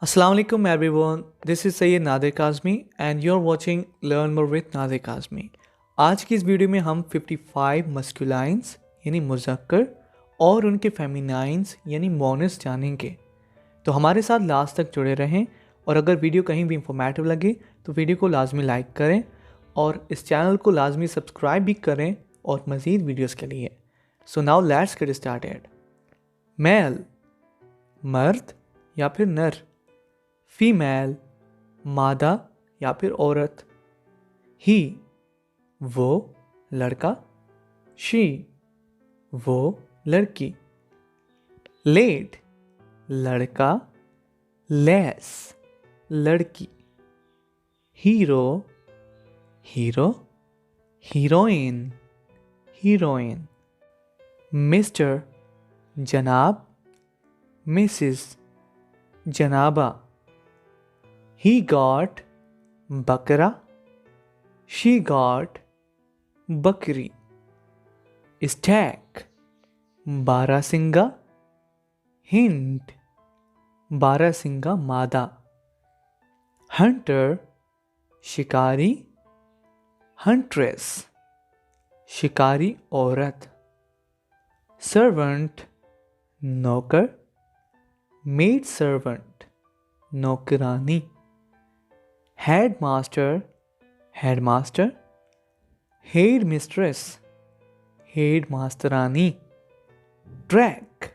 Assalamu alaikum everyone. This is Syed Nadir Kazmi and you're watching Learn More with Nadir Kazmi. आज की इस video में हम 55 मस्कुलाइंस यानी मुज़क्कर और उनके फेमिनाइंस यानी मोनस जानेंगे. तो हमारे साथ लास्ट तक जुड़े रहें और अगर वीडियो कहीं भी इंफॉर्मेटिव लगे तो वीडियो को लाजमी लाइक करें और इस चैनल को लाजमी सब्सक्राइब भी करें और मज़ीद वीडियोस के लिए. So now let's get started. Male मर्द या फिर नर, फीमेल मादा या फिर औरत, ही वो लड़का, शी वो लड़की, लेट लड़का, लेस लड़की, hero hero, heroine heroine, mister जनाब, मिसिस जनाबा, he got बकरा, she got बकरी, स्टैक बारासिंगा, हिंट बारासिंगा मादा, हंटर शिकारी, हंट्रेस शिकारी औरत, सर्वेंट नौकर, मेड सर्वेंट नौकरानी, headmaster headmaster, head mistress head मास्टरानी, ट्रैक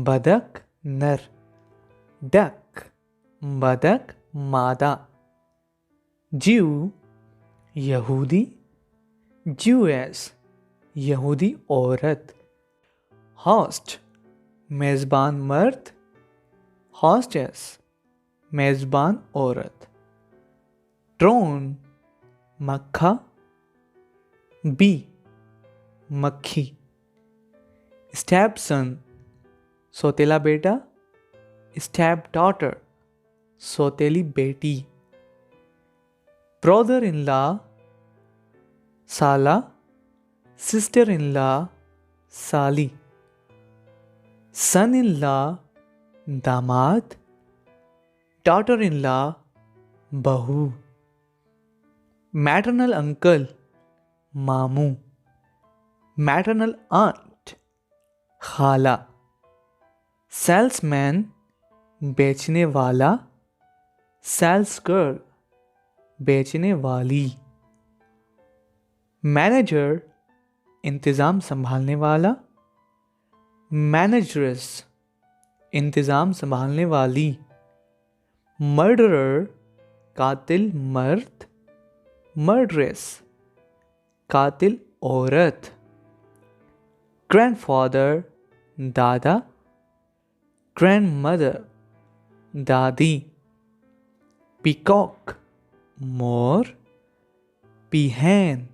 बदक नर, डक बदक मादा, ज्यू यहूदी, ज्यूएस यहूदी औरत, हॉस्ट मेज़बान मर्द, हॉस्टेस मेज़बान औरत, ड्रोन मक्खा, बी मक्खी, स्टेपसन सौतेला बेटा, स्टेप डॉटर सौतेली बेटी, ब्रदर इन लॉ साला, सिस्टर इन लॉ साली, सन इन लॉ दामाद, डॉटर इन लॉ बहू, मैटरनल अंकल मामू, मैटरनल आंट खाला, सेल्समैन बेचने वाला, सेल्स गर्ल बेचने वाली, मैनेजर इंतज़ाम संभालने वाला, मैनेजरेस इंतज़ाम संभालने वाली, मर्डरर कातिल मर्द, मर्डरेस कातिल औरत, ग्रैंडफादर दादा, ग्रैंडमदर दादी, पीकॉक मोर, पीहैन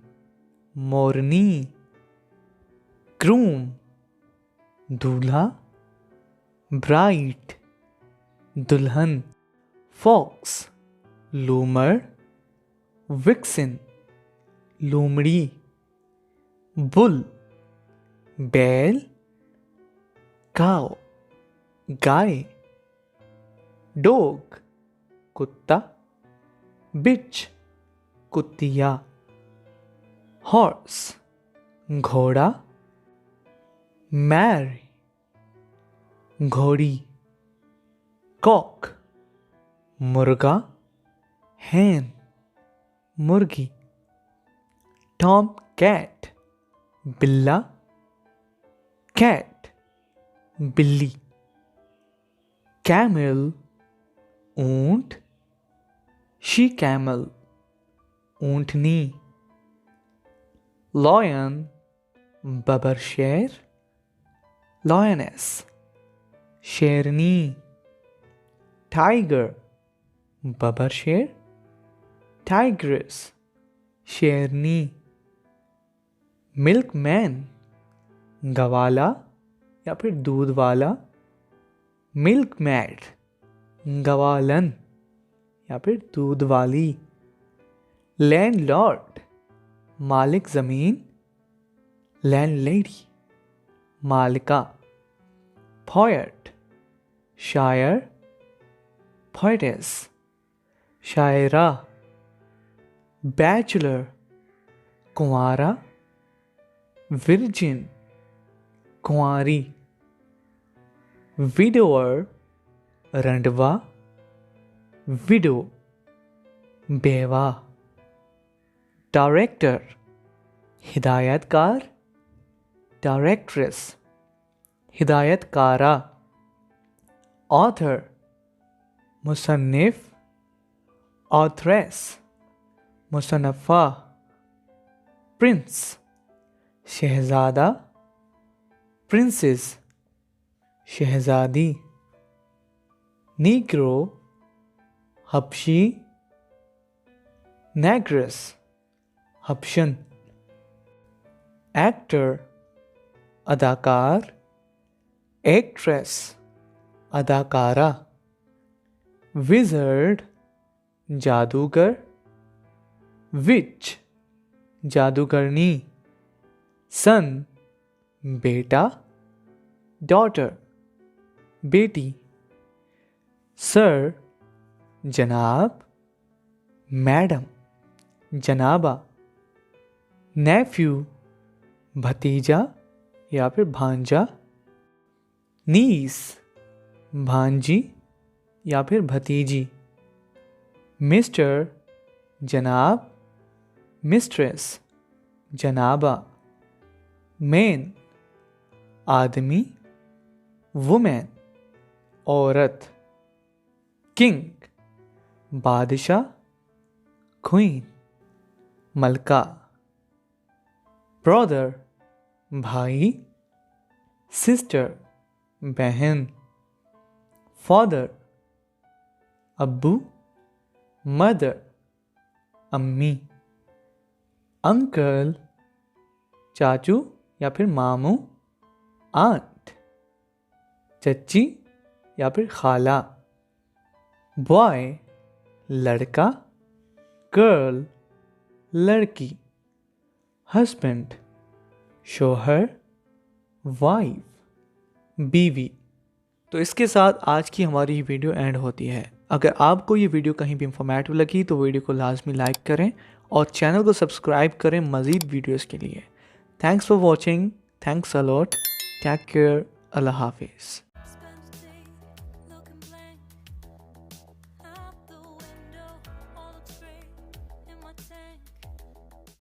मोरनी, ग्रूम दूल्हा, ब्राइड दुल्हन, फॉक्स लूमर, विक्सिन लोमड़ी, बुल बैल, काव गाय, डॉग कुत्ता, बिच कुतिया, हॉर्स घोड़ा, मैरी घोड़ी, कॉक मुर्गा, हैन मुर्गी, टॉम कैट बिल्ला, कैट बिल्ली, कैमल ऊंट, शी कैमल ऊंटनी, लॉयन बबरशेर, लॉयनेस शेरनी, टाइगर बबरशेर, टाइग्रेस शेरनी, मिल्क मैन गवाला या फिर दूध वाला, मिल्क मैड गवालन या फिर दूध वाली, लैंडलॉर्ड मालिक ज़मीन, लैंडलेडी मालिका, पोएट शायर, poetess, शायरा, bachelor, कुंवारा, virgin, कुंवारी, widower, रंडवा, widow, बेवा, director, हिदायतकार, directress, हिदायतकारा, author, मुसन्निफ, authoress, मुसन्नफ़ा, prince, शहज़ादा, princess, शहज़ादी, negro, हबशी, negress, हबशन, actor, अदाकार, actress, अदाकारा, wizard, जादूगर, witch, जादूगरनी, son, बेटा, daughter, बेटी, sir, जनाब, मैडम, जनाबा, nephew, भतीजा या फिर भांजा, niece, भांजी या फिर भतीजी, मिस्टर, जनाब, मिस्ट्रेस, जनाबा, मैन, आदमी, वुमेन, औरत, किंग, बादशाह, क्वीन, मलका, ब्रदर, भाई, सिस्टर, बहन, फादर, अब्बू, मदर, अम्मी, अंकल, चाचू या फिर मामू, आंट, चच्ची या फिर खाला, बॉय, लड़का, गर्ल, लड़की, हस्बैंड, शोहर, वाइफ, बीवी। तो इसके साथ आज की हमारी ये वीडियो एंड होती है। अगर आपको ये वीडियो कहीं भी इंफॉर्मेटिव लगी तो वीडियो को लाजमी लाइक करें और चैनल को सब्सक्राइब करें मज़ीद वीडियोस के लिए। Thanks for watching, thanks a lot, take care, अल्लाह हाफिज़।